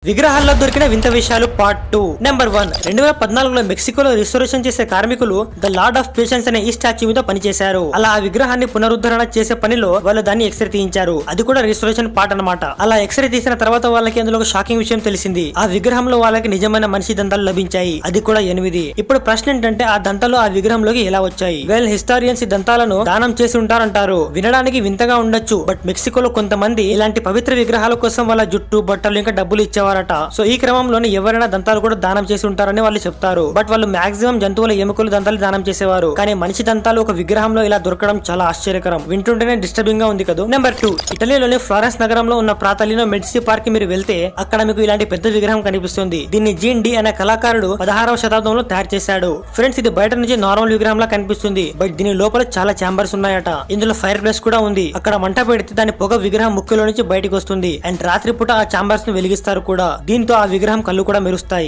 విగ్రహాల్లో దొరికిన వింత విషయాలు పార్ట్ 2 నెంబర్ 1 2014లో మెక్సికోలో రిస్టోరేషన్ చేసే కార్మికులు ద లార్డ్ ఆఫ్ పేషెన్స్ అనే ఈ స్టాచ్యూ మీద పనిచేశారు. అలా ఆ విగ్రహాన్ని పునరుద్ధరణ చేసే పనిలో వాళ్ళు దాన్ని ఎక్స్రే తీయించారు. అది కూడా రిస్టోరేషన్ పార్ట్ అన్నమాట. అలా ఎక్స్రే తీసిన తర్వాత వాళ్ళకి అందులో ఒక షాకింగ్ విషయం తెలిసింది. ఆ విగ్రహంలో వాళ్ళకి నిజమైన మనిషి దంతాలు లభించాయి. అది కూడా 8. ఇప్పుడు ప్రశ్న ఏంటంటే ఆ దంతాలు ఆ విగ్రహంలోకి ఎలా వచ్చాయి? హిస్టారియన్స్ ఈ దంతాలను దానం చేసి ఉంటారంటారు. వినడానికి వింతగా ఉండొచ్చు, బట్ మెక్సికోలో కొంతమంది ఇలాంటి పవిత్ర విగ్రహాల కోసం వాళ్ళ జుట్టు, బట్టలు ఇంకా డబ్బులు ఇచ్చేవారు. సో ఈ క్రమంలోనే ఎవరైనా దంతాలు కూడా దానం చేసి ఉంటారని వాళ్ళు చెప్తారు. బట్ వాళ్ళు మాక్సిమం జంతువుల ఎముకలు దంతాలు దానం చేసేవారు. కానీ మనిషి దంతాలు ఒక విగ్రహంలో ఇలా దొరకడం చాలా ఆశ్చర్యకరం. వింటుంటేనే డిస్టర్బింగ్ గా ఉంది కదా. నెంబర్ 2 ఇటలీలోని ఫ్లోరెన్స్ నగరంలో ఉన్న ప్రాతలినో మెడిసి పార్క్ కి మీరు వెళ్తే అక్కడ మీకు ఇలాంటి పెద్ద విగ్రహం కనిపిస్తుంది. దీన్ని జీన్ డి అనే కళాకారుడు 16వ శతాబ్దంలో తయారు చేశాడు. ఫ్రెండ్స్, ఇది బయట నుంచి నార్మల్ విగ్రహంలా కనిపిస్తుంది, బట్ దీని లోపల చాలా ఛాంబర్స్ ఉన్నాయట. ఇందులో ఫైర్ ప్లేస్ కూడా ఉంది. అక్కడ మంట పెడితే దాని పొగ విగ్రహం ముక్కులో నుంచి బయటకు వస్తుంది. అండ్ రాత్రిపూట ఆ ఛాంబర్స్ ను వెలిగిస్తారు కూడా. దీంతో ఆ విగ్రహం కళ్ళు కూడా మెరుస్తాయి.